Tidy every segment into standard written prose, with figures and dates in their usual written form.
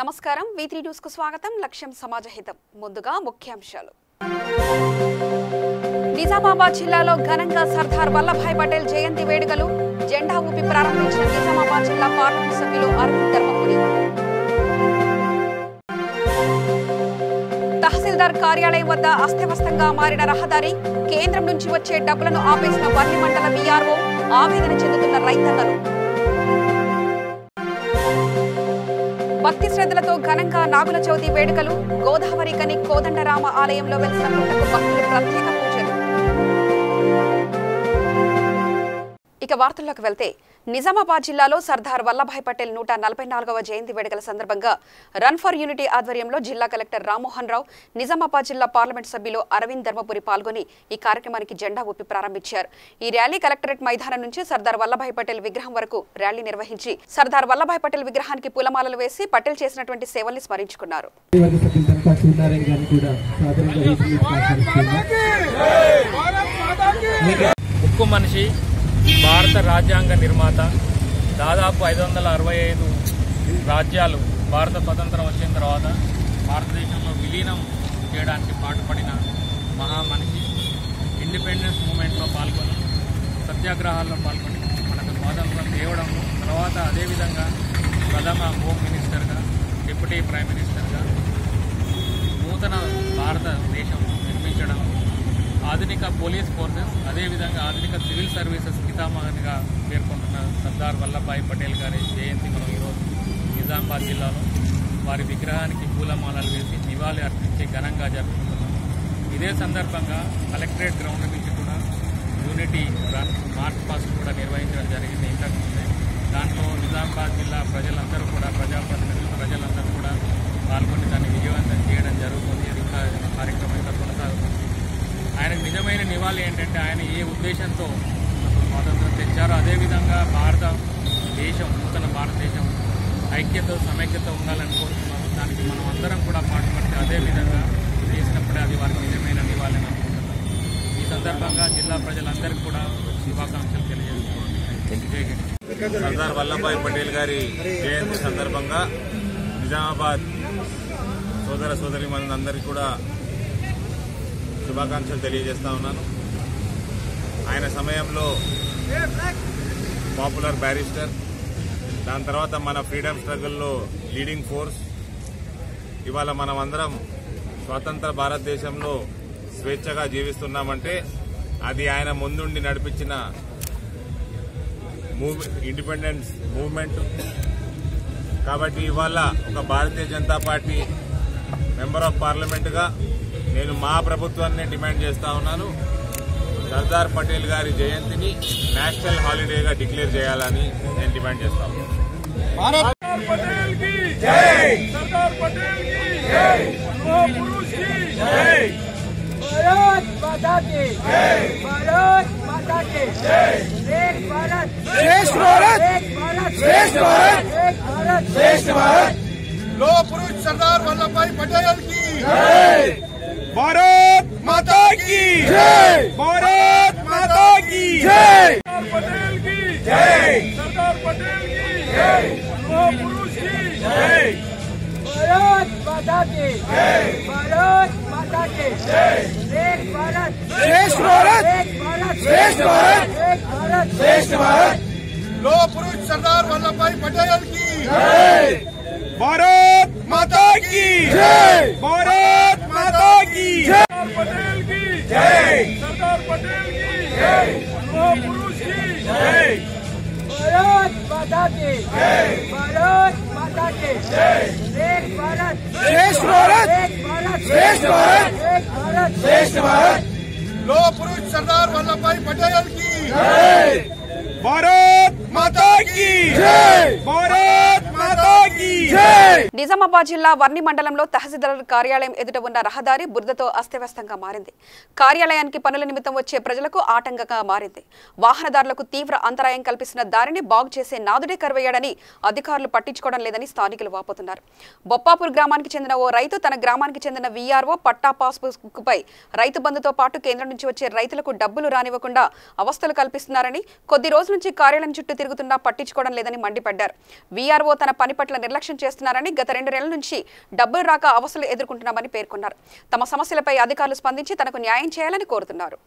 నమస్కారం V3 news కు స్వాగతం లక్ష్యం సమాజహితం ముందుగా ముఖ్యాంశాలు నిజామాబాద్ జిల్లాలో ఘనంగా సర్దార్ వల్లభాయ్ పటేల్ జయంతి వేడుకలు జెండా ఊపి ప్రారంభించిన నిజామాబాద్ జిల్లా పార్లమెంట్ సభ్యులు అరవింద్ ధర్మపురి తహసీల్దార్ కార్యాలయం వద్ద అస్తవ్యస్తంగా మారిన రహదారి కేంద్రం నుంచి వచ్చే డబ్బులను ఆపేసిన వర్ణి మండల VRO ఆవేదన చెందుతున్న రైతన్నలు భక్తి శ్రద్ధలతో ఘనంగా నాగుల చవితి వేడుకలు గోదావరి కని కోదండరామ ఆలయంలో వెలిసిన పుట్టకు భక్తులు ప్రత్యేక పూజలు. ఇక వార్తల్లోకి వెళ్తే నిజామాబాద్ జిల్లాలో సర్దార్ వల్లభాయ్ పటేల్ 144వ జయంతి వేడుకల సందర్భంగా రన్ ఫర్ యూనిటీ ఆధ్వర్యంలో జిల్లా కలెక్టర్ రామ్మోహన్ రావు నిజామాబాద్ జిల్లా పార్లమెంట్ సభ్యులు అరవింద్ ధర్మపురి పాల్గొని ఈ కార్యక్రమానికి జెండా ఊపి ప్రారంభించారు. ఈ ర్యాలీ కలెక్టరేట్ మైదానం నుంచి సర్దార్ వల్లభాయ్ పటేల్ విగ్రహం వరకు ర్యాలీ నిర్వహించి సర్దార్ వల్లభాయ్ పటేల్ విగ్రహానికి పూలమాలలు వేసి పటేల్ చేసినటువంటి సేవల్ని స్మరించుకున్నారు. ఉక్కు మనిషి భారత రాజ్యాంగ నిర్మాత దాదాపు 565 రాజ్యాలు భారత స్వతంత్రం వచ్చిన తర్వాత భారతదేశంలో విలీనం చేయడానికి పాటుపడిన మహామనిషి ఇండిపెండెన్స్ మూమెంట్లో పాల్గొని సత్యాగ్రహాల్లో పాల్గొని మనకు స్వాతంత్రం తేవడం తర్వాత అదేవిధంగా ప్రథమ హోమ్ మినిస్టర్గా డిప్యూటీ ప్రైమ్ మినిస్టర్గా నూతన భారతదేశం నిర్మించడం ఆధునిక పోలీస్ ఫోర్సెస్ అదేవిధంగా ఆధునిక సివిల్ సర్వీసెస్ పితామహనిగా పేర్కొంటున్న సర్దార్ వల్లభాయ్ పటేల్ గారి జయంతి మనం ఈరోజు నిజామాబాద్ జిల్లాలో వారి విగ్రహానికి పూలమాలలు వేసి నివాళి అర్పించి ఘనంగా జరుపుకుంటున్నాం. ఇదే సందర్భంగా కలెక్టరేట్ గ్రౌండ్ నుంచి కూడా యూనిటీ రన్ మార్చ్ పాస్ట్ కూడా నిర్వహించడం జరిగింది. ఇంతకుముందే దాంట్లో నిజామాబాద్ జిల్లా ప్రజలందరూ కూడా ప్రజాప్రతినిధులు ప్రజలందరూ కూడా పాల్గొని దాన్ని విజయవంతం చేయడం జరుగుతుంది. అది ఇంకా కార్యక్రమం ఇంకా కొనసాగుతుంది. ఆయనకు నిజమైన నివాళి ఏంటంటే ఆయన ఏ ఉద్దేశంతో స్వాతంత్రం తెచ్చారో అదేవిధంగా భారతదేశం నూతన భారతదేశం ఐక్యత సమైక్యత ఉండాలని కోరుతున్నాము. దానికి మనం అందరం కూడా పాటుపడితే అదేవిధంగా చేసినప్పుడే అది వారికి నిజమైన నివాళి అని అనుకుంటున్నాం. ఈ సందర్భంగా జిల్లా ప్రజలందరికీ కూడా శుభాకాంక్షలు తెలియజేస్తున్నాం. సర్దార్ వల్లభాయ్ పటేల్ గారి జయంతి సందర్భంగా నిజామాబాద్ సోదర సోదరీమణులందరికీ కూడా శుభాకాంక్షలు తెలియజేస్తా ఉన్నాను. ఆయన సమయంలో పాపులర్ బ్యారిస్టర్, దాని తర్వాత మన ఫ్రీడమ్ స్ట్రగుల్లో లీడింగ్ ఫోర్స్. ఇవాళ మనం అందరం స్వతంత్ర భారతదేశంలో స్వేచ్ఛగా జీవిస్తున్నామంటే అది ఆయన ముందుండి నడిపించిన ఇండిపెండెన్స్ మూవ్మెంట్. కాబట్టి ఇవాళ ఒక Bharatiya Janata party member of పార్లమెంటుగా నేను మా ప్రభుత్వాన్ని డిమాండ్ చేస్తా ఉన్నాను. సర్దార్ పటేల్ గారి జయంతిని నేషనల్ హాలిడేగా డిక్లేర్ చేయాలని నేను డిమాండ్ చేస్తా ఉన్నాను. सरदार वल्लभ भाई पटेल की भारत माता की जय, भारत माता की जय, पटेल की जय, सरदार पटेल की जय, पुरुष की जय, भारत माता की जय, भारत माता की जय, एक भारत श्रेष्ठ भारत, एक भारत श्रेष्ठ भारत, एक भारत श्रेष्ठ भारत. लो पुरुष सरदार वल्लभ भाई पटेल की जय, भारत माता की जय, भारत माता की जय, पटेल की जय, सरदार पटेल की जय, पुरुष की जय, भारत माता की जय, भारत माता की जय, एक भारत श्रेष्ठ भारत, एक भारत श्रेष्ठ भारत, एक भारत श्रेष्ठ भारत. लो पुरुष सरदार वल्लभ भाई पटेल की जय, भारत माता की जय, भारत माता की जय. నిజామాబాద్ జిల్లా వర్ణి మండలంలో తహసీల్దార్ కార్యాలయం ఎదుట ఉన్న రహదారి బురదతో అస్తవ్యస్తంగా మారింది. కార్యాలయానికి పనుల నిమిత్తం వచ్చే ప్రజలకు ఆటంకంగా మారింది. వాహనదారులకు తీవ్ర అంతరాయం కల్పిస్తున్న దారిని బాగు చేసే నాదుడే కరువయ్యాడని అధికారులు పట్టించుకోవడం లేదని స్థానికులు వాపోతున్నారు. బొప్పాపూర్ గ్రామానికి చెందిన ఓ రైతు తన గ్రామానికి చెందిన VRO పట్టా పాస్బుక్పై రైతు బంధుతో పాటు కేంద్రం నుంచి వచ్చే రైతులకు డబ్బులు రానివ్వకుండా అవస్థలు కల్పిస్తున్నారని కొద్ది రోజుల నుంచి కార్యాలయం చుట్టూ తిరుగుతున్నా పట్టించుకోవడం లేదని మండిపడ్డారు. VRO తన పని పట్ల నిర్లక్ష్యం చేస్తున్నారని చేశారని గత 2 నెలల నుంచి డబ్బులు రాక అవసరాలు ఎదుర్కొంటున్నామని పేర్కొన్నారు. తమ సమస్యలపై అధికారులు స్పందించి తనకు న్యాయం చేయాలని కోరుతున్నారు.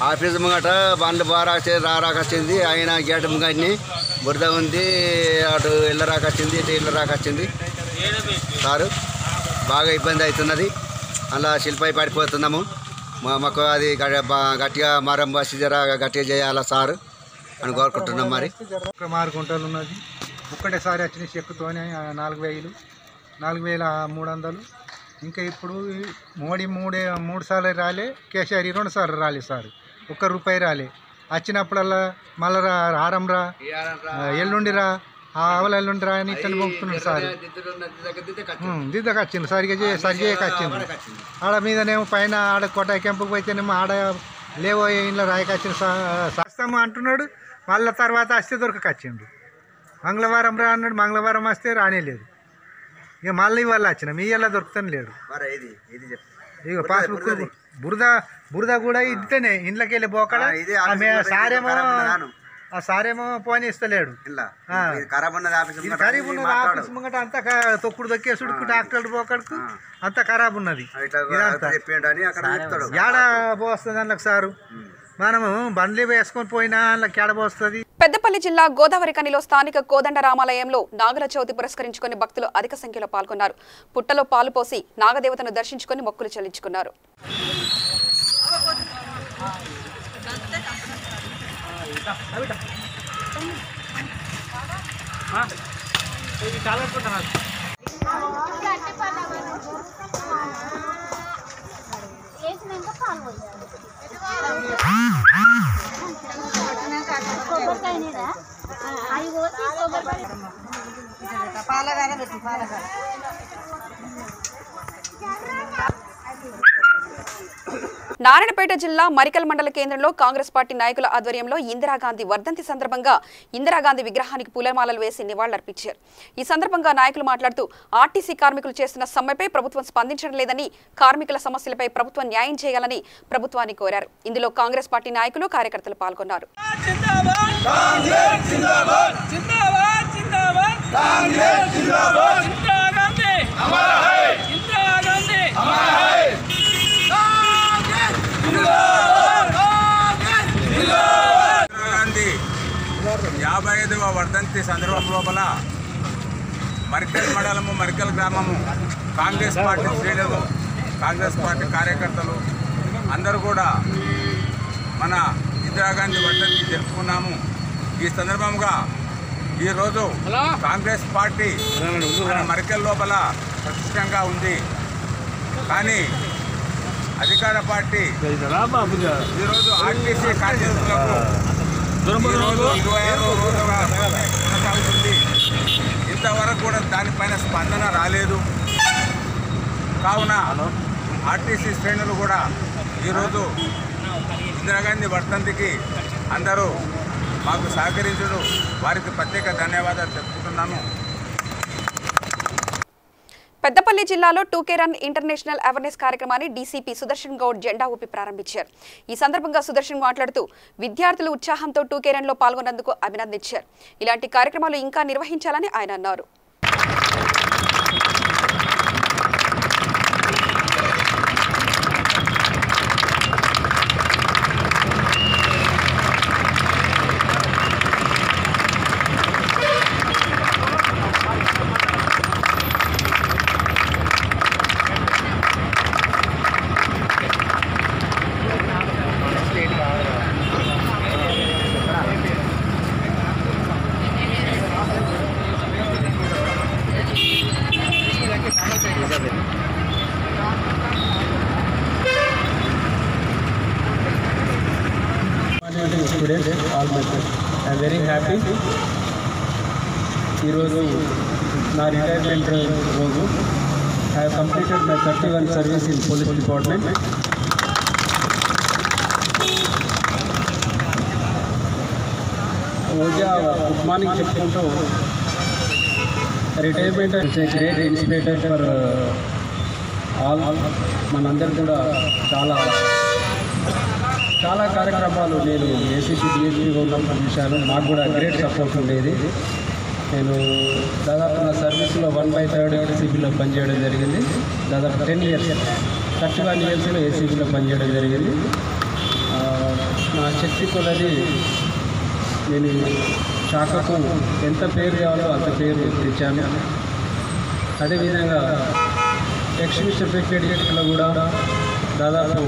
ఆఫీస్ ముంగట బండ్లు రారాకొచ్చింది, ఆయన గేట్ ముంగట్ని బురద ఉంది, అటు ఇళ్ళ రాకొచ్చింది, ఇటు ఇళ్ళ రాకొచ్చింది. సారు బాగా ఇబ్బంది అవుతున్నది. అలా శిల్పై పడిపోతున్నాము. మాకు అది గట్టిగా మరం బస్సు జర గట్టిగా చేయాలా సారు అని కోరుకుంటున్నాం. మరి 6 గుంటలు ఉన్నది. ఒక్కటేసారి వచ్చిన చెక్కుతోనే 4,300. ఇంకా ఇప్పుడు మోడీ మూడు సార్లు రాలే, కేసీఆర్ 2 సార్లు రాలే సార్. ₹1 రాలే. వచ్చినప్పుడల్లా మళ్ళీ ఆరం రా, ఎల్లుండి రా, ఆవల ఎల్లుండి రా అని ఇతను పంపుతున్నాడు సార్. దిద్దకు వచ్చింది, సరిగా వచ్చింది. ఆడ మీదనేమో పైన ఆడ కొట్ట కెంపుకు పోతేనేమో ఆడ లేవో ఇంట్లో రాయకొచ్చిన సస్తాము అంటున్నాడు. మళ్ళీ తర్వాత వస్తే దొరకకొచ్చిండు. మంగళవారం రా అన్నాడు, మంగళవారం వస్తే రానేలేదు. ఇక మళ్ళీ ఇవాళ వచ్చినాం, ఇవాళ దొరుకుతాను లేడు. ఇక పాస్బుక్ బురద కూడా ఇద్దనే ఇంట్లోకి వెళ్ళి పోకడా. సారేమో ఫోన్ ఇస్తలేడు. ఖరీబ్ ఉన్నది ఆఫీస్ ముంగట అంతా తొక్కుడు దొక్కేసుడు డాక్టర్ పోకడుకు అంతా ఖరాబ్ ఉన్నది. ఏడ పోస్తుంది అందులోకి సారు. మనము బండ్లు వేసుకొని పోయినా అందులోకి ఏడ పోస్తుంది. పెద్దపల్లి జిల్లా గోదావరికనిలో స్థానిక కోదండ రామాలయంలో నాగుల చవితి పురస్కరించుకుని భక్తులు అధిక సంఖ్యలో పాల్గొన్నారు. పుట్టలో పాలు పోసి నాగదేవతను దర్శించుకుని మొక్కులు చెల్లించుకున్నారు. నారాయణపేట జిల్లా మరికల్ మండల కేంద్రంలో కాంగ్రెస్ పార్టీ నాయకుల ఆధ్వర్యంలో ఇందిరాగాంధీ వర్ధంతి సందర్భంగా ఇందిరాగాంధీ విగ్రహానికి పూలమాలలు వేసి నివాళులర్పించారు. ఈ సందర్భంగా నాయకులు మాట్లాడుతూ ఆర్టీసీ కార్మికులు చేస్తున్న సమ్మెపై ప్రభుత్వం స్పందించడం లేదని, కార్మికుల సమస్యలపై ప్రభుత్వం న్యాయం చేయాలని ప్రభుత్వాన్ని కోరారు. ఇందులో కాంగ్రెస్ పార్టీ నాయకులు కార్యకర్తలు పాల్గొన్నారు. గాంధీ 55వ వర్ధంతి సందర్భం లోపల మరికల్ మండలము, మరికల్ గ్రామము కాంగ్రెస్ పార్టీ శ్రేణులు, కాంగ్రెస్ పార్టీ కార్యకర్తలు అందరూ కూడా మన ఇందిరాగాంధీ వర్ధంతి జరుపుకున్నాము. ఈ సందర్భంగా ఈరోజు కాంగ్రెస్ పార్టీ మన మరికల్ లోపల ప్రతిష్టంగా ఉంది. కానీ అధికార పార్టీ ఈరోజు ఆర్టీసీ కార్మికులకు ఈరోజు 26 రోజులుగా కొనసాగుతుంది. ఇంతవరకు కూడా దానిపైన స్పందన రాలేదు. కావున ఆర్టీసీ శ్రేణులు కూడా ఈరోజు ఇందిరాగాంధీ వర్ధంతికి అందరూ మాకు సహకరించడం, వారికి ప్రత్యేక ధన్యవాదాలు చెప్పుకుంటున్నాము. పెద్దపల్లి జిల్లాలో 2K రన్ ఇంటర్నేషనల్ అవేర్నెస్ కార్యక్రమాన్ని డీసీపీ సుదర్శన్ గౌడ్ జెండా ఊపి ప్రారంభించారు. ఈ సందర్భంగా సుదర్శన్ మాట్లాడుతూ విద్యార్థులు ఉత్సాహంతో 2K రన్ లో పాల్గొన్నందుకు అభినందించారు. ఇలాంటి కార్యక్రమాలు ఇంకా నిర్వహించాలని ఆయన అన్నారు. Students, all my friends, I am very happy. ఈరోజు నా రిటైర్మెంట్ రోజు. I have completed my 31 service in police department. Roja good morning చెప్పుకుంటూ retirement it's a great inspirator for all. మనందరూ కూడా చాలా కార్యక్రమాలు నేను ఏసీపీ డిఎస్పీగా ఉన్నప్పుడు చూశాను. నాకు కూడా గ్రేట్ సపోర్ట్ ఉండేది. నేను దాదాపు నా సర్వీస్లో 1/3 ఏసీబీలో పనిచేయడం జరిగింది. దాదాపు 10 years 31 yearsలో ఏసీబీలో పనిచేయడం జరిగింది. నా శక్తి కొలది నేను శాఖకు ఎంత పేరు కావాలో అంత పేరు తెచ్చాను. అదేవిధంగా ఎక్స్మిషన్ సెక్రటేరియట్లో కూడా దాదాపు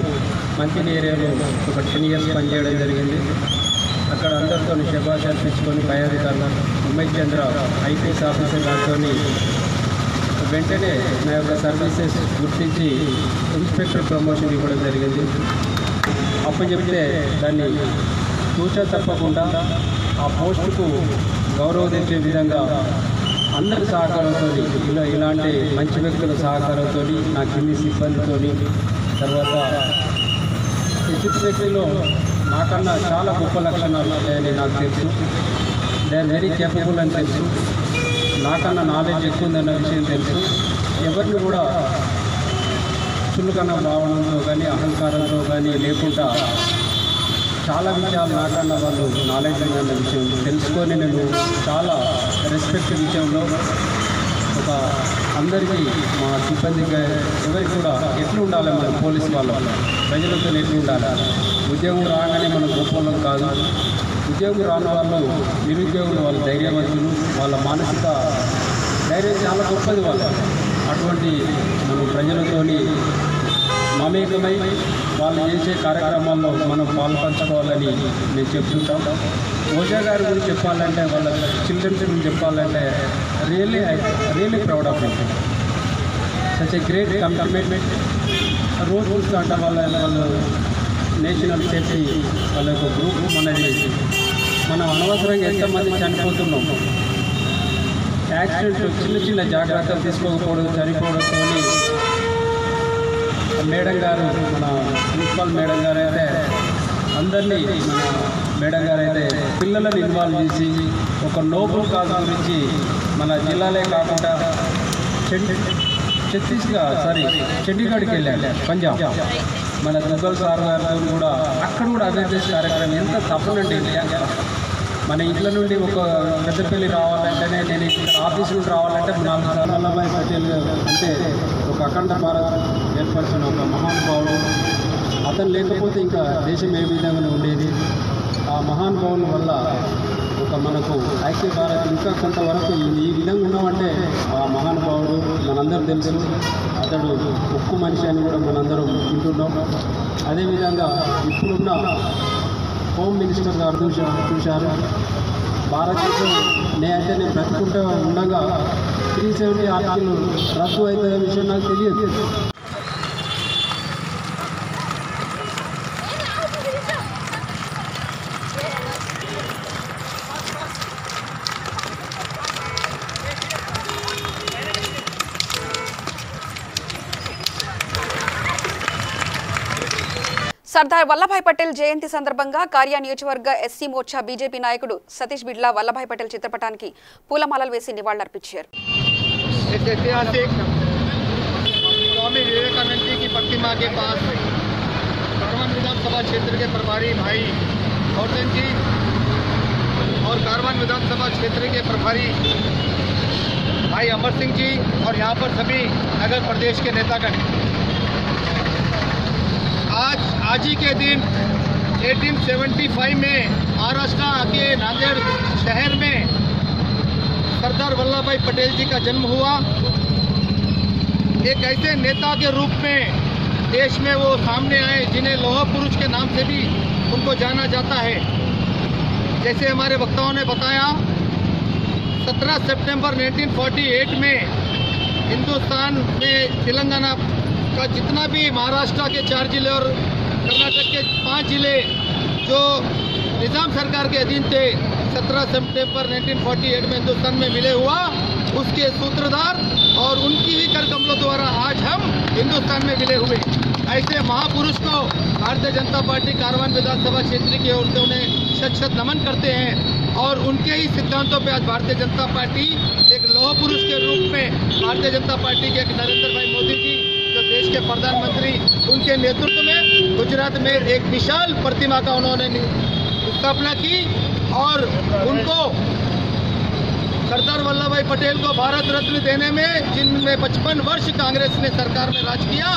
మంత్రి ఏరియాలో ఒక 10 years పనిచేయడం జరిగింది. అక్కడ అందరితో శుభాష్ అర్పించుకొని పై అధికారులు ఉమేష్ చంద్ర ఐపీఎస్ ఆఫీసర్ గారితో వెంటనే నా యొక్క సర్వీసెస్ గుర్తించి ఇన్స్పెక్టర్ ప్రమోషన్ ఇవ్వడం జరిగింది. అప్పుడు చెప్తే దాన్ని తూచా తప్పకుండా ఆ పోస్టుకు గౌరవం తెచ్చే విధంగా అందరి సహకారంతో ఇలాంటి మంచి వ్యక్తుల సహకారంతో నా కింది సిబ్బందితో తర్వాత ఎగ్జిక్యూటివ్లో నాకన్నా చాలా గొప్ప లక్షణాలు ఉన్నాయని నాకు తెలుసు. దే ఆర్ వెరీ కేపబుల్ అని తెలుసు. నాకన్నా నాలెడ్జ్ ఎక్కువ ఉందన్న విషయం తెలుసు. ఎవరిని కూడా చులకన భావనతో కానీ అహంకారంతో కానీ లేకుండా చాలా విషయాలు నాకన్నా వాళ్ళు నాలెడ్జ్ ఉందన్న విషయం తెలుసుకొని నేను చాలా రెస్పెక్ట్ విషయంలో ఒక అందరికీ మా సిబ్బందిగా ఎవరికి కూడా ఎట్లు ఉండాలి, మన పోలీసు వాళ్ళు ప్రజలతో ఎట్లు ఉండాలి. ఉద్యోగం రాగానే మన గొప్పలం కాదు. ఉద్యోగం రాని వాళ్ళు నిరుద్యోగులు, వాళ్ళు ధైర్యవంతులు, వాళ్ళ మానసిక ధైర్యం చాలా గొప్పది వాళ్ళు. అటువంటి మనం ప్రజలతోని మమేకమై వాళ్ళు చేసే కార్యక్రమాల్లో మనం పాల్పంచుకోవాలని నేను చెప్తుంటాం. ఓజా గారి గురించి చెప్పాలంటే, వాళ్ళ చిల్డ్రన్స్ గురించి చెప్పాలంటే really proud of it. Such a great commitment. రోజు చూస్తూ అంటే వాళ్ళు నేషనల్ సేఫ్టీ వాళ్ళ యొక్క గ్రూప్ మనది. మనం అనవసరంగా ఎంతమంది చనిపోతున్నాం. యాక్సిడెంట్ చిన్న చిన్న జాగ్రత్తలు తీసుకోకపోవడం, చనిపోవడంతో మేడం గారు, మన ప్రిన్సిపల్ మేడం గారు అయితే అందరినీ, మన మేడం గారు అయితే పిల్లలను ఇన్వాల్వ్ చేసి ఒక నోబుల్ కాజ్ గురించి మన జిల్లాలే కాకుండా చండీగఢ్కి వెళ్ళాడు, పంజాబ్. మన దుగ్గల్ సార్ గారితో కూడా అక్కడ కూడా అవేర్నెస్ కార్యక్రమం ఎంత తప్పనండి. మన ఇంట్లో నుండి ఒక పెద్దపల్లి రావాలంటేనే, నేను ఇక్కడ ఆఫీస్ నుండి రావాలంటే 4 సార్లు వల్లభాయ్ పటేల్ అంటే ఒక అఖండ భారత్ ఏర్పరిచిన ఒక మహానుభావుడు. అతను లేకపోతే ఇంకా దేశం ఏ విధంగా ఉండేది. ఆ మహానుభావుల వల్ల ఒక మనకు ఐక్య భారత్ ఇంకా కొంతవరకు ఈ విధంగా ఉన్నామంటే ఆ మహానుభావుడు మనందరూ తెలుసు. అతడు ఉక్కు మనిషి అని కూడా మనందరం వింటున్నాం. అదేవిధంగా ఇప్పుడున్న హోమ్ మినిస్టర్ గారు చూశారు. భారతదేశం నేను బ్రతుకుంటూ ఉండగా 370 ఆర్టికల్ రద్దు అవుతున్న విషయం నాకు తెలియదు. సర్దార్ వల్లభాయ్ పటేల్ జయంతి సందర్భంగా కార్యా నియోజకవర్గ ఎస్సీ మోర్చా బీజేపీ నాయకుడు సతీష్ బిడ్లా వల్లభాయ్ పటేల్ చిత్రపటానికి పూలమాలలు వేసి నివాళులర్పించారు. स्वामी विवेकानंद जी की प्रतिमा के पास कारवान विधानसभा क्षेत्र के प्रभारी भाई गौतम जी और कारवान विधानसभा क्षेत्र के प्रभारी भाई अमर सिंह जी और यहाँ पर सभी नगर प्रदेश के नेतागण आज ही के दिन 1875 में महाराष्ट्र के नांदेड़ शहर में सरदार वल्लभभाई पटेल जी का जन्म हुआ। एक ऐसे नेता के रूप में देश में वो सामने आए जिन्हें लौह पुरुष के नाम से भी उनको जाना जाता है। जैसे हमारे वक्ताओं ने बताया, 17 सितंबर 1948 में हिंदुस्तान में तेलंगाना का जितना भी महाराष्ट्र के 4 जिले और कर्नाटक के 5 जिले जो निजाम सरकार के अधीन थे, 17 सितंबर 1948 में हिंदुस्तान में विलय हुआ। उसके सूत्रधार और उनकी ही कर कमलों द्वारा आज हम हिंदुस्तान में विलय हुए। ऐसे महापुरुष को भारतीय जनता पार्टी कारवान विधानसभा क्षेत्र की ओर से उन्हें शत नमन करते हैं और उनके ही सिद्धांतों पे आज भारतीय जनता पार्टी एक लौह पुरुष के रूप में भारतीय जनता पार्टी के नरेंद्र भाई मोदी जी जो देश के प्रधानमंत्री, उनके नेतृत्व में गुजरात में एक विशाल प्रतिमा का उन्होंने स्थापना की और उनको सरदार वल्लभ भाई पटेल को भारत रत्न देने में, जिनमें 55 वर्ष कांग्रेस ने सरकार में राज किया,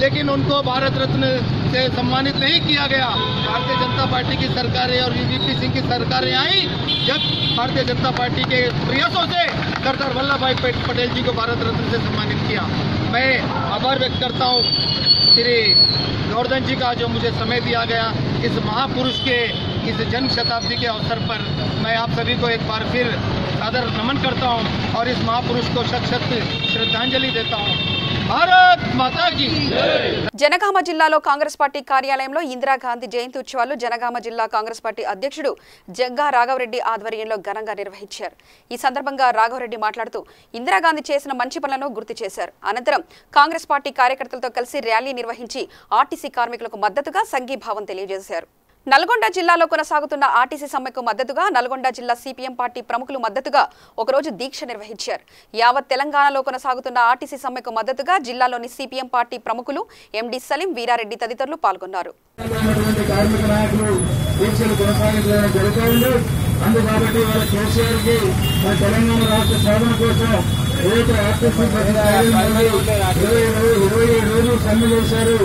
लेकिन उनको भारत रत्न से सम्मानित नहीं किया गया। भारतीय जनता पार्टी की सरकारें और वीपी सिंह की सरकारें आई, जब भारतीय जनता पार्टी के प्रयासों से सरदार वल्लभ भाई पटेल जी को भारत रत्न से सम्मानित किया। मैं आभार व्यक्त करता हूँ श्री गोवर्धन जी का, जो मुझे समय दिया गया इस महापुरुष के इस जन्म शताब्दी के अवसर पर। मैं आप सभी को एक बार फिर सादर नमन करता हूं और इस महापुरुष को शत शत श्रद्धांजलि देता हूं। భారత్ మాతా కీ జనగామ జిల్లాలో కాంగ్రెస్ పార్టీ కార్యాలయంలో ఇందిరాగాంధీ జయంతి ఉత్సవాలు జనగామ జిల్లా కాంగ్రెస్ పార్టీ అధ్యక్షుడు జగ్గా రాఘవరెడ్డి ఆధ్వర్యంలో ఘనంగా నిర్వహించారు. ఈ సందర్భంగా రాఘవరెడ్డి మాట్లాడుతూ ఇందిరాగాంధీ చేసిన మంచి పనులను గుర్తు చేశారు. అనంతరం కాంగ్రెస్ పార్టీ కార్యకర్తలతో కలిసి ర్యాలీ నిర్వహించి ఆర్టీసీ కార్మికులకు మద్దతుగా సంఘీభావం తెలియజేశారు. నల్గొండ జిల్లాలో కొనసాగుతున్న ఆర్టీసీ సమ్మెకు మద్దతుగా నల్గొండ జిల్లా సిపిఎం పార్టీ ప్రముఖులు మద్దతుగా ఒకరోజు దీక్ష నిర్వహించారు. యావత్ తెలంగాణలో కొనసాగుతున్న ఆర్టీసీ సమ్మెకు మద్దతుగా జిల్లాలోని సిపిఎం పార్టీ ప్రముఖులు ఎండి సలీం, వీరారెడ్డి తదితరులు పాల్గొన్నారు. అందుబాటు వాళ్ళ కేసీఆర్ కి మన తెలంగాణ రాష్ట్ర సాధన కోసం ఏదైతే ఆర్టీసీ 27 రోజులు సమ్మె చేశారు.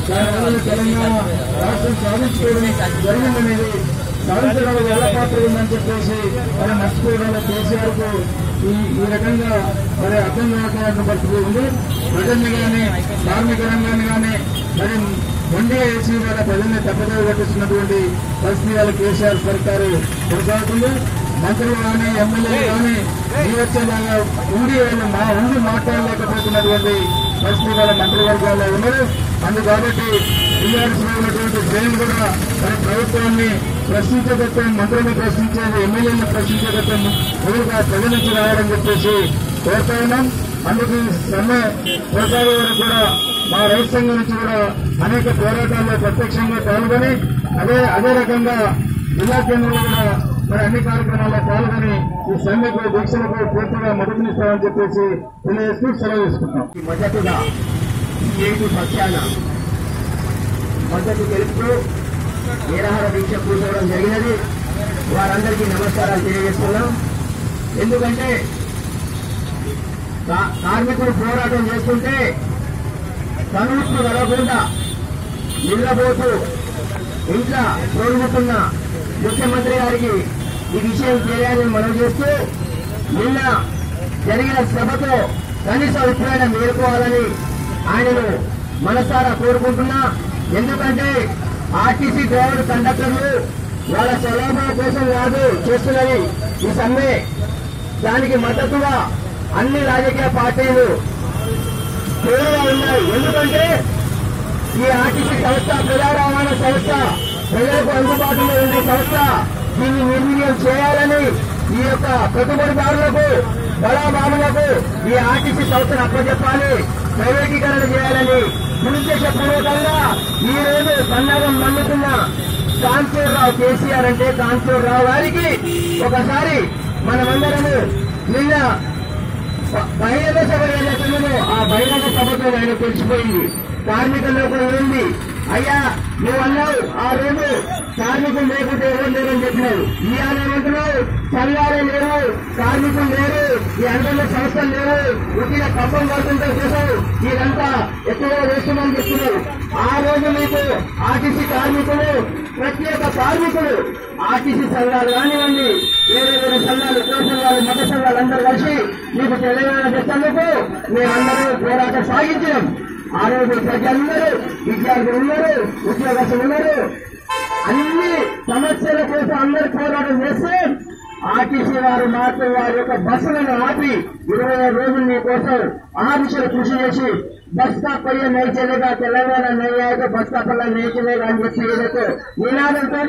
దానివల్ల తెలంగాణ రాష్ట్రం సాధించుకోవడం జరిగిందనేది, సాధించడంలో ఎలా పాత్ర ఉందని చెప్పేసి మనం మర్చిపోవడంలో కేసీఆర్ కు ఈ రకంగా మరి అర్థం కావాల్సిన పరిస్థితి ఉంది. ప్రజల్ని కానీ కార్మిక రంగాన్ని కానీ మరి మొండిగా వేసి వాళ్ళ ప్రజల్ని తప్పదవ పట్టిస్తున్నటువంటి పరిస్థితి వాళ్ళ కేసీఆర్ సర్కారు కొనసాగుతుంది. మంత్రులు కానీ ఎమ్మెల్యేలు కానీ జీవోత్సవాలు ఉండి ఉండి మాట్లాడలేకపోతున్నటువంటి పరిస్థితి వాళ్ళ మంత్రివర్గాల్లో ఉన్నది. అందుకాబట్టి టీఆర్ఎస్ ఉన్నటువంటి జైలు కూడా మన ప్రభుత్వాన్ని ప్రశ్నించేటట్టు, మంత్రులను ప్రశ్నించేది, ఎమ్మెల్యేలను ప్రశ్నించేటట్టు ముందుగా ప్రజల నుంచి రావాలని చెప్పేసి కోరుతా ఉన్నాం. అందుకు సమ్మె కొనసాగే వరకు కూడా మా రైతు సంఘం నుంచి కూడా అనేక పోరాటాల్లో ప్రత్యక్షంగా పాల్గొని అదే రకంగా జిల్లా కేంద్రంలో కూడా మరి అన్ని కార్యక్రమాల్లో పాల్గొని ఈ సమ్మెకు, దీక్షలకు పూర్తిగా మద్దతునిస్తామని చెప్పేసి తెలియజేస్తూ సెలవు తీసుకుంటాం. మొదటిగా ఏపీ పక్షాన మద్దతు తెలుపుతూ నిరాహార దీక్ష కూర్చోవడం జరిగినది. వారందరికీ నమస్కారాలు తెలియజేస్తున్నాం. ఎందుకంటే కార్మికులు పోరాటం చేస్తుంటే తనుపు కలగకుండా నిద్రపోతూ ఇంట్లో తోడుగుతున్న ముఖ్యమంత్రి గారికి ఈ విషయం తెలియాలని మనం చేస్తూ నిన్న జరిగిన సభతో కనీస అభిప్రాయం మేలుకోవాలని ఆయనను మనసారా కోరుకుంటున్నా. ఎందుకంటే ఆర్టీసీ డ్రైవర్ కండక్టర్లు వాళ్ళ స్వలాభం కోసం కాదు చేస్తున్నది ఈ సమ్మె. దానికి మద్దతుగా అన్ని రాజకీయ పార్టీలు తోడుగా ఉన్నాయి. ఎందుకంటే ఈ ఆర్టీసీ సంస్థ ప్రజా రవాణా సంస్థ, ప్రజలకు అందుబాటులో ఉండే సంస్థ. దీన్ని నిర్వీర్యం చేయాలని ఈ యొక్క పెట్టుబడిదారులకు, బడాబాబులకు ఈ ఆర్టీసీ సంస్థను అప్పచెప్పాలి, ప్రైవేటీకరణ చేయాలని దురుద్దేశపూర్వకంగా ఈ రోజు సన్నాగం మన్నుతున్న కాంచూర్రావు, కేసీఆర్ అంటే కాంచూర్రావు గారికి ఒకసారి మనమందరము నిన్న బహిరంగ సభ ఏదైతుందో ఆ బహిరంగ సభతో ఆయన తెలిసిపోయింది. కార్మికుల్లో కూడా ఉంది. అయ్యా నువ్వు అన్నావు ఆ రోజు కార్మికులు లేకుంటే ఎవరు లేరని చెప్పినావు. ఇవాళ ఏమంటున్నావు? సంఘాలే లేరు, కార్మికులు లేరు, ఈ అనుబంధ సంస్థలు లేరు, ఉట్టిన కప్పం పడుతుంటే చూసావు, ఇదంతా ఎక్కువగా వేస్తున్నామని చెప్తున్నారు. ఆ రోజు మీకు ఆర్టీసీ కార్మికులు, ప్రత్యేక కార్మికులు, ఆర్టీసీ సంఘాలు కానివ్వండి, వేరే వేరే సంఘాలు, కుల సంఘాలు, మత సంఘాలు అందరూ కలిసి మీకు తెలంగాణ తెచ్చేందుకు మేమందరూ పోరాటం సాగించాం. ఆ రోజు ప్రజలందరూ, విద్యార్థులు ఉన్నారు, ఉద్యోగస్తులు ఉన్నారు, అన్ని సమస్యల కోసం అందరూ పోరాటం చేస్తే ఆర్టీసీ వారు మాత్రం వారి యొక్క బస్సులను ఆపి 20 రోజులు నీ కోసం ఆఫీసులు కృషి చేసి బస్తా పయ్య నైచలేగా, తెలంగాణ నయ్యాక బస్తా పల్ల నైచలేగా అని చెప్పి ఏదైతే నినాదంతో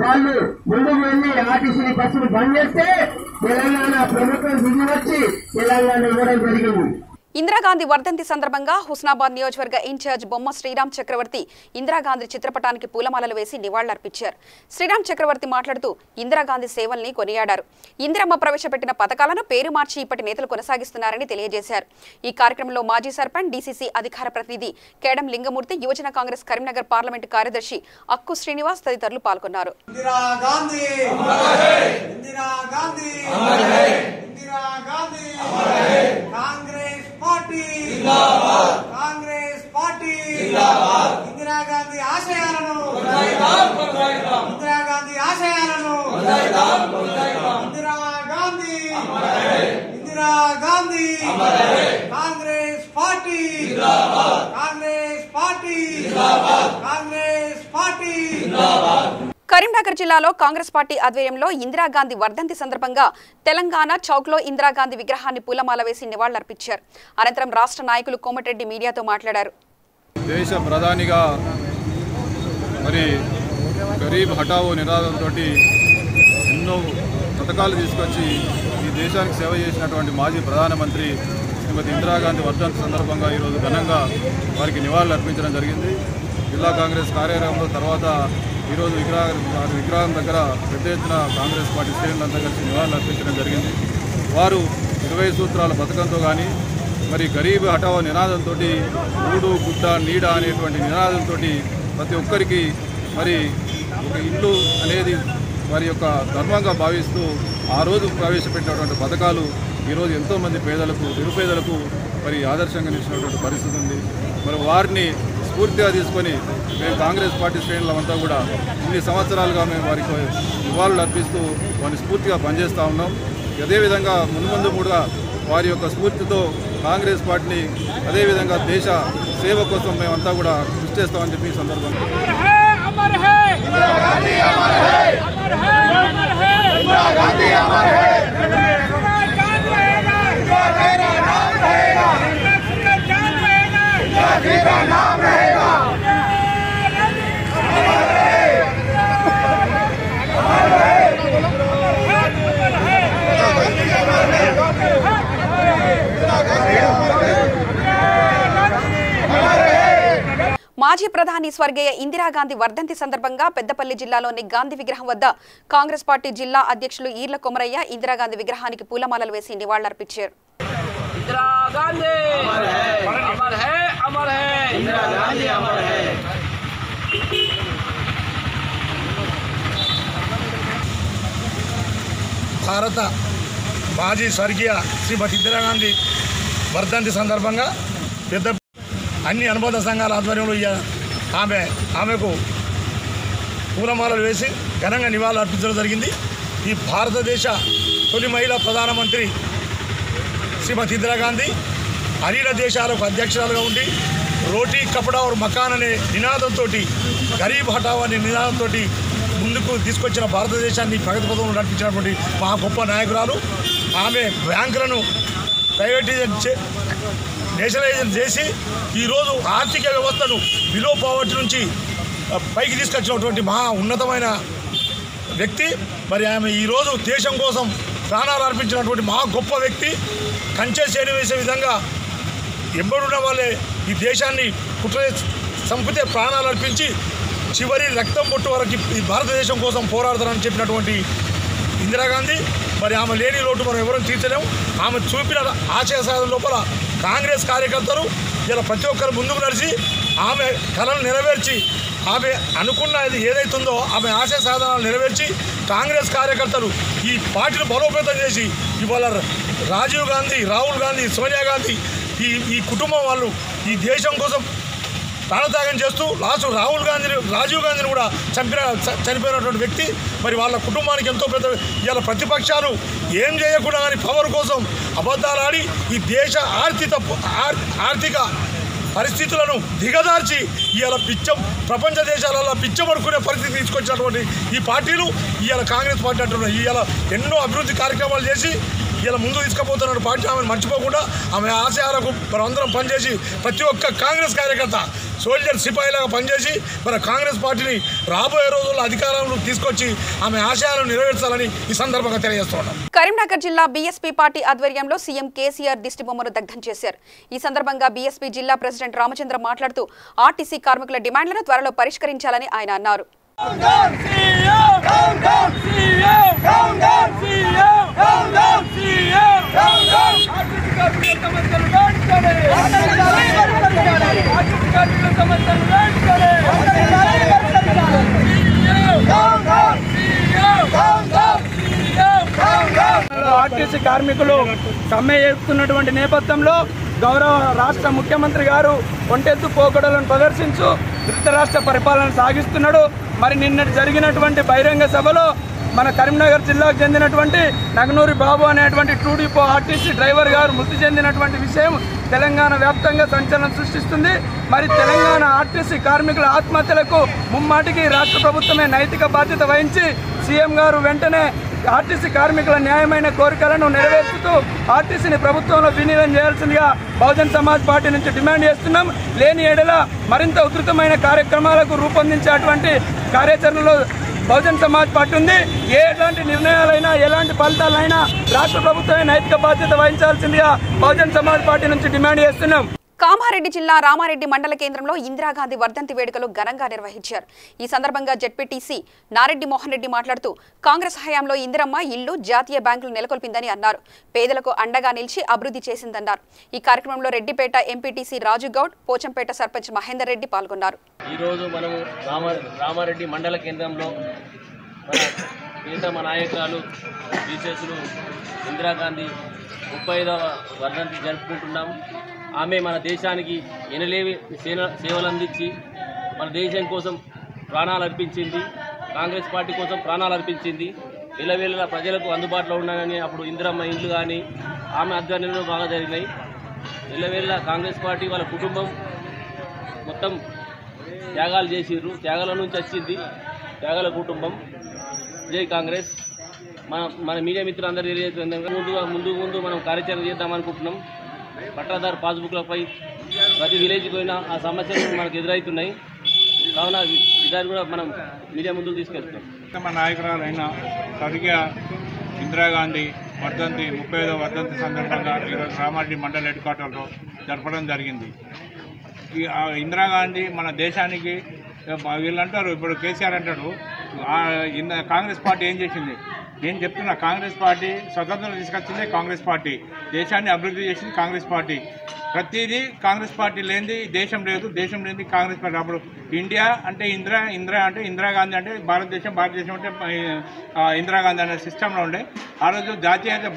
వాళ్ళు ముందుకు వెళ్లి ఆర్టీసీ బస్సులు బంద్ చేస్తే తెలంగాణ ప్రభుత్వం దిగి వచ్చి తెలంగాణ ఇవ్వడం జరిగింది. ఇందిరాగాంధీ వర్ధంతి సందర్భంగా హుస్నాబాద్ నియోజకవర్గ ఇన్ఛార్జ్ బొమ్మ శ్రీరామ్ చక్రవర్తి ఇందిరాగాంధీ చిత్రపటానికి పూలమాలలు వేసి నివాళులర్పించారు. శ్రీరామ్ చక్రవర్తి మాట్లాడుతూ ఇందిరాగాంధీ సేవల్ని కొనియాడారు. ఇందిరమ్మ ప్రవేశపెట్టిన పథకాలను పేరు మార్చి ఇప్పటి నేతలు కొనసాగిస్తున్నారని తెలియజేశారు. ఈ కార్యక్రమంలో మాజీ సర్పంచ్ డీసీసీ అధికార ప్రతినిధి కేడం లింగమూర్తి, యువజన కాంగ్రెస్ కరీంనగర్ పార్లమెంటు కార్యదర్శి అక్కు శ్రీనివాస్ తదితరులు పాల్గొన్నారు. కాంగ్రెస్ పార్టీ ఇందిరాగాంధీ ఆశయాలను ఇందిరాగాంధీ కాంగ్రెస్ పార్టీ కరీంనగర్ జిల్లాలో కాంగ్రెస్ పార్టీ ఆధ్వర్యంలో ఇందిరాగాంధీ వర్ధంతి సందర్భంగా తెలంగాణ చౌక్లో ఇందిరాగాంధీ విగ్రహాన్ని పూలమాల వేసి నివాళులర్పించారు. అనంతరం రాష్ట్ర నాయకులు కోమటిరెడ్డి మీడియాతో మాట్లాడారు. దేశ ప్రధానిగా మరి గరీబ్ హఠావో నినాదంతో ఎన్నో పథకాలు తీసుకొచ్చి ఈ దేశానికి సేవ చేసినటువంటి మాజీ ప్రధానమంత్రి శ్రీమతి ఇందిరాగాంధీ వర్ధంతి సందర్భంగా ఈరోజు ఘనంగా వారికి నివాళులు అర్పించడం జరిగింది. జిల్లా కాంగ్రెస్ కార్యాలయంలో తర్వాత ఈరోజు విగ్రహం దగ్గర పెద్ద ఎత్తున కాంగ్రెస్ పార్టీ శ్రేణులంతా కలిసి నివాళులు అర్పించడం జరిగింది. వారు 20 సూత్రాల పథకంతో కానీ మరి గరీబ్ హఠావో నినాదంతో ఊడు గుడ్డ నీడ అనేటువంటి నినాదంతో ప్రతి ఒక్కరికి మరి ఒక ఇల్లు అనేది వారి యొక్క ధర్మంగా భావిస్తూ ఆ రోజు ప్రవేశపెట్టినటువంటి పథకాలు ఈరోజు ఎంతోమంది పేదలకు నిరుపేదలకు మరి ఆదర్శంగా నిలిచినటువంటి పరిస్థితి ఉంది. మరి వారిని స్ఫూర్తిగా తీసుకొని మేము కాంగ్రెస్ పార్టీ శ్రేణులమంతా కూడా ఇన్ని సంవత్సరాలుగా మేము వారికి నివాళులు అర్పిస్తూ వారిని స్ఫూర్తిగా పనిచేస్తూ ఉన్నాం. అదేవిధంగా ముందు కూడా వారి యొక్క స్ఫూర్తితో కాంగ్రెస్ పార్టీని అదేవిధంగా దేశ సేవ కోసం మేమంతా కూడా కృషి చేస్తామని చెప్పి ఈ సందర్భంగా మాజీ ప్రధాని స్వర్గీయ ఇందిరాగాంధీ వర్ధంతి సందర్భంగా పెద్దపల్లి జిల్లాలోని గాంధీ విగ్రహం వద్ద కాంగ్రెస్ పార్టీ జిల్లా అధ్యక్షులు ఈర్ల కొమరయ్య ఇందిరాగాంధీ విగ్రహానికి పూలమాలలు వేసి నివాళులర్పించారు. భారత మాజీ స్వర్గీయ శ్రీమతి ఇందిరాగాంధీ వర్ధంతి సందర్భంగా పెద్ద అన్ని అనుబంధ సంఘాల ఆధ్వర్యంలో ఆమెకు పూలమాలలు వేసి ఘనంగా నివాళులు అర్పించడం జరిగింది. ఈ భారతదేశ తొలి మహిళా ప్రధానమంత్రి శ్రీమతి ఇందిరాగాంధీ అనిల దేశాలకు అధ్యక్షురాలుగా ఉండి రోటీ కపడా और మకాన్ అనే నినాదంతో గరీబ్ హఠావో అనే నినాదంతో ముందుకు తీసుకొచ్చిన భారతదేశాన్ని ప్రగతి పథంలో నడిపించినటువంటి మా గొప్ప నాయకురాలు. ఆమె బ్యాంకులను నేషనలైజేషన్ చేసి ఈరోజు ఆర్థిక వ్యవస్థను బిలో పావర్టీ నుంచి పైకి తీసుకొచ్చినటువంటి మహా ఉన్నతమైన వ్యక్తి. మరి ఆమె ఈరోజు దేశం కోసం ప్రాణాలు అర్పించినటువంటి మహా గొప్ప వ్యక్తి. కంచె చేని వేసే విధంగా ఎంబడున్న వాళ్ళే ఈ దేశాన్ని చంపితే ప్రాణాలు అర్పించి చివరి రక్తం పొట్టు వరకు ఈ భారతదేశం కోసం పోరాడతారని చెప్పినటువంటి ఇందిరాగాంధీ. మరి ఆమె లేని లోటు మనం ఎవరూ తీర్చలేము. ఆమె చూపిన ఆశయ సాధన లోపల కాంగ్రెస్ కార్యకర్తలు ఇలా ప్రతి ఒక్కరు ముందుకు నడిచి ఆమె కళలు నెరవేర్చి ఆమె అనుకున్నది ఏదైతుందో ఆమె ఆశయ సాధనాలు నెరవేర్చి కాంగ్రెస్ కార్యకర్తలు ఈ పార్టీని బలోపేతం చేసి ఇవాళ రాజీవ్ గాంధీ, రాహుల్ గాంధీ, సోనియా గాంధీ ఈ కుటుంబం వాళ్ళు ఈ దేశం కోసం ప్రాణత్యాగం చేస్తూ లాస్ట్ రాజీవ్ గాంధీని కూడా చనిపోయినటువంటి వ్యక్తి. మరి వాళ్ళ కుటుంబానికి ఎంతో పెద్ద ఇవాళ ప్రతిపక్షాలు ఏం చేయకుండా కానీ పవర్ కోసం అబద్ధాలు ఆడి ఈ దేశ ఆర్థిక పరిస్థితులను దిగదార్చి ఇవాళ ప్రపంచ దేశాలలో పిచ్చబడుకునే పరిస్థితి తీసుకొచ్చినటువంటి ఈ పార్టీలు ఇవాళ కాంగ్రెస్ పార్టీ అంటున్నారు. ఇవాళ ఎన్నో అభివృద్ధి కార్యక్రమాలు చేసి ఇలా ముందు తీసుకుపోతున్న పార్టీ ఆమెను మర్చిపోకుండా ఆమె ఆశయాలకు మనందరం పనిచేసి ప్రతి ఒక్క కాంగ్రెస్ కార్యకర్త సోల్జర్ సిపాయిలాగా పనిచేసి మన కాంగ్రెస్ పార్టీని రాబోయే రోజుల్లో అధికారంలోకి తీసుకొచ్చి ఆమె ఆశయాలను నెరవేర్చాలని ఈ సందర్భంగా తెలియజేస్తున్నాం. కరీంనగర్ జిల్లా బీఎస్పీ పార్టీ ఆధ్వర్యంలో సీఎం కేసీఆర్ దిష్టిబొమ్మను దగ్ధం చేశారు. ఈ సందర్భంగా బీఎస్పీ జిల్లా ప్రెసిడెంట్ రామచంద్ర మాట్లాడుతూ ఆర్టీసీ కార్మికుల డిమాండ్లను త్వరలో పరిష్కరించాలని ఆయన అన్నారు. ఆర్టీసీ కార్మికులు సమ్మె చేస్తున్నటువంటి నేపథ్యంలో గౌరవ రాష్ట్ర ముఖ్యమంత్రి గారు ఒంటెత్తు పోకడలను ప్రదర్శించు ధృతరాష్ట్ర పరిపాలన సాగిస్తున్నాడు. మరి నిన్నటి జరిగినటువంటి బహిరంగ సభలో మన కరీంనగర్ జిల్లాకు చెందినటువంటి నగనూరి బాబు అనేటువంటి 2 డిపో ఆర్టీసీ డ్రైవర్ గారు మృతి చెందినటువంటి విషయం తెలంగాణ వ్యాప్తంగా సంచలనం సృష్టిస్తుంది. మరి తెలంగాణ ఆర్టీసీ కార్మికుల ఆత్మహత్యలకు ముమ్మాటికి రాష్ట్ర ప్రభుత్వమే నైతిక బాధ్యత వహించి సీఎం గారు వెంటనే ఆర్టీసీ కార్మికుల న్యాయమైన కోరికలను నెరవేర్చుతూ ఆర్టీసీని ప్రభుత్వంలో విలీనం చేయాల్సిందిగా బహుజన్ సమాజ్ పార్టీ నుంచి డిమాండ్ చేస్తున్నాం. లేని ఎడల మరింత ఉధృతమైన కార్యక్రమాలకు రూపొందించేటువంటి కార్యాచరణలో బహుజన్ సమాజ్ పార్టీ ఉంది. ఎలాంటి నిర్ణయాలైనా ఎలాంటి ఫలితాలైనా రాష్ట్ర ప్రభుత్వమే నైతిక బాధ్యత వహించాల్సిందిగా బహుజన్ సమాజ్ పార్టీ నుంచి డిమాండ్ చేస్తున్నాం. కామారెడ్డి జిల్లా రామారెడ్డి మండల కేంద్రంలో ఇందిరాగాంధీ వర్ధంతి వేడుకలు ఘనంగా నిర్వహించారు. ఈ సందర్భంగా జెడ్పీటీసీ నారెడ్డి మోహన్ రెడ్డి మాట్లాడుతూ కాంగ్రెస్ హయాంలో ఇందిరమ్మ ఇల్లు జాతీయ బ్యాంకులు నెలకొల్పిందని అన్నారు. పేదలకు అండగా నిలిచి అభివృద్ధి చేసిందన్నారు. ఈ కార్యక్రమంలో రెడ్డిపేట ఎంపీటీసీ రాజుగౌడ్, పోచంపేట సర్పంచ్ మహేందర్ రెడ్డి పాల్గొన్నారు. ఈరోజు మనము రామారెడ్డి మండల కేంద్రంలో మన ప్రియతమ నాయకురాలు బీసీఎస్లు ఇందిరాగాంధీ 35వ వర్ధంతి జరుపుకుంటున్నాము. ఆమె మన దేశానికి ఎనలేవి సేవలు అందించి మన దేశం కోసం ప్రాణాలు అర్పించింది. కాంగ్రెస్ పార్టీ కోసం ప్రాణాలు అర్పించింది. వేల ప్రజలకు అందుబాటులో ఉన్నాయని అప్పుడు ఇందిరమ్మ ఇండ్లు కానీ ఆమె ఆధ్వర్యంలో బాగా జరిగినాయి. వేల కాంగ్రెస్ పార్టీ వాళ్ళ కుటుంబం మొత్తం త్యాగాలు చేసిర్రు. త్యాగాల నుంచి వచ్చింది త్యాగాల కుటుంబం. జై కాంగ్రెస్. మన మీడియా మిత్రులందరూ తెలియజేస్తున్నారు. ముందు మనం కార్యాచరణ చేద్దామనుకుంటున్నాం. పట్టాదారు పాస్బుక్లపై ప్రతి విలేజ్కి పోయినా ఆ సమస్యలు మనకు ఎదురవుతున్నాయి. కావున ఇదాన్ని కూడా మనం మీడియా ముందుకు తీసుకెళ్తున్నాం. మన నాయకురాలైన స్వర్గీయ ఇందిరాగాంధీ వర్ధంతి 35వ వర్ధంతి సందర్భంగా ఈరోజు రామారెడ్డి మండల హెడ్ క్వార్టర్లో జరపడం జరిగింది. ఈ ఇందిరాగాంధీ మన దేశానికి వీళ్ళంటారు, ఇప్పుడు కేసీఆర్ అంటాడు కాంగ్రెస్ పార్టీ ఏం చేసింది. నేను చెప్తున్నా, కాంగ్రెస్ పార్టీ స్వతంత్రం తీసుకొచ్చిందే కాంగ్రెస్ పార్టీ, దేశాన్ని అభివృద్ధి చేసింది కాంగ్రెస్ పార్టీ. ప్రతిదీ కాంగ్రెస్ పార్టీ లేనిది దేశం లేదు, దేశం లేనిది కాంగ్రెస్ పార్టీ. అప్పుడు ఇండియా అంటే ఇందిరా అంటే ఇందిరాగాంధీ అంటే భారతదేశం అంటే ఇందిరాగాంధీ అనే సిస్టంలో ఉండే. ఆ రోజు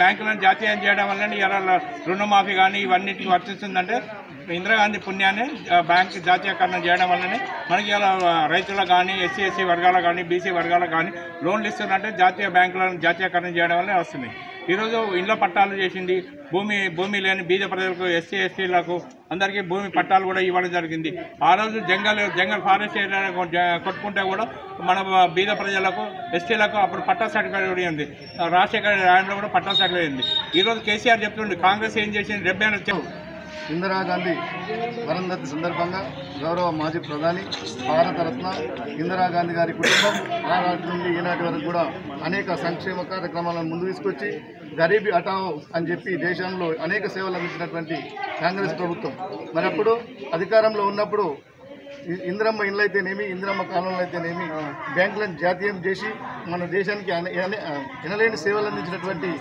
బ్యాంకులను జాతీయం చేయడం వల్ల ఇలా రుణమాఫీ కానీ ఇవన్నిటికి వర్తిస్తుందంటే ఇందిరాగాంధీ పుణ్యాన్ని బ్యాంక్ జాతీయకరణ చేయడం వల్లనే మనకి ఇలా రైతులకు కానీ ఎస్సీ వర్గాలకు కానీ బీసీ వర్గాలకు కానీ లోన్లు ఇస్తుందంటే జాతీయ బ్యాంకులను జాతీయకరణ చేయడం వల్లనే వస్తున్నాయి. ఈరోజు ఇండ్ల పట్టాలు చేసింది. భూమి లేని బీద ప్రజలకు ఎస్సీలకు అందరికీ భూమి పట్టాలు కూడా ఇవ్వడం జరిగింది. ఆ రోజు జంగల్ ఫారెస్ట్ ఏరియా కొట్టుకుంటే కూడా మన బీద ప్రజలకు ఎస్టీలకు అప్పుడు పట్టా సర్టిఫికేట్ కూడా ఉంది. రాజశేఖర రాయంలో కూడా పట్టా సర్టిఫికేట్ ఉంది. ఈరోజు కేసీఆర్ చెప్తుండే కాంగ్రెస్ ఏం చేసింది 70 ఇందిరాగాంధీ వర్ధంతి సందర్భంగా గౌరవ మాజీ ప్రధాని భారతరత్న ఇందిరాగాంధీ గారి కుటుంబం ఆనాటి నుండి ఈనాటి వరకు కూడా అనేక సంక్షేమ కార్యక్రమాలను ముందు తీసుకొచ్చి గరీబీ హటావో అని చెప్పి దేశంలో అనేక సేవలు అందించినటువంటి కాంగ్రెస్ ప్రభుత్వం మరి అప్పుడు అధికారంలో ఉన్నప్పుడు ఇందిరమ్మ ఇండ్లు అయితేనేమి, ఇందిరమ్మ కాలంలో అయితేనేమి బ్యాంకులను జాతీయం చేసి మన దేశానికి ఎనలేని సేవలు అందించినటువంటి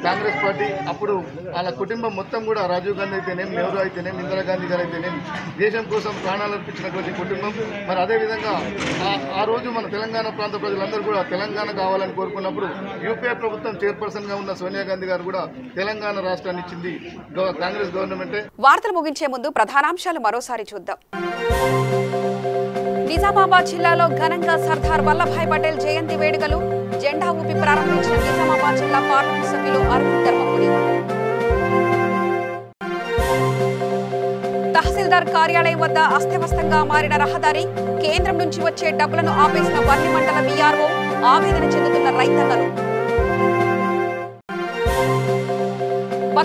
కాంగ్రెస్ పార్టీ అప్పుడు వాళ్ళ కుటుంబం మొత్తం కూడా రాజీవ్ గాంధీ అయితేనేమి, నెహ్రూ అయితేనేమి, ఇందిరాగాంధీ గారు అయితేనేమి దేశం కోసం ప్రాణాలు అర్పించినటువంటి కుటుంబం. మరి అదేవిధంగా ఆ రోజు మన తెలంగాణ ప్రాంత ప్రజలందరూ కూడా తెలంగాణ కావాలని కోరుకున్నప్పుడు యూపీఏ ప్రభుత్వం చైర్పర్సన్గా ఉన్న సోనియా గాంధీ గారు కూడా తెలంగాణ రాష్ట్రాన్ని ఇచ్చింది కాంగ్రెస్ గవర్నమెంటే. వార్తలు ముగించే ముందు ప్రధానాంశాలు మరోసారి చూద్దాం. నిజామాబాద్ జిల్లాలో ఘనంగా సర్దార్ వల్లభాయ్ పటేల్ జయంతి వేడుకలు జెండా ఊపి ప్రారంభించిన నిజామాబాద్ జిల్లా పార్లమెంట్ సభ్యులు అరవింద్ ధర్మపురి. తహసీల్దార్ కార్యాలయం వద్ద అస్తవ్యస్తంగా మారిన రహదారి, కేంద్రం నుంచి వచ్చే డబ్బులను ఆపేసిన వర్ణి మండల వీఆర్ఓ, ఆవేదన చెందుతున్న రైతన్నలు.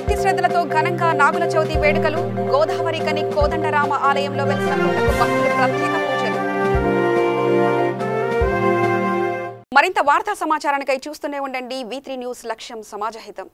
భక్తి శ్రద్ధలతో ఘనంగా నాగుల చవితి వేడుకలు. గోదావరి కని కోదండరామ ఆలయంలో వెలిసిన కొండకు భక్తులు ప్రత్యేక పూజలు. మరింత వార్తా సమాచారానికై చూస్తూనే ఉండండి V3 న్యూస్. లక్ష్యం సమాజహితం.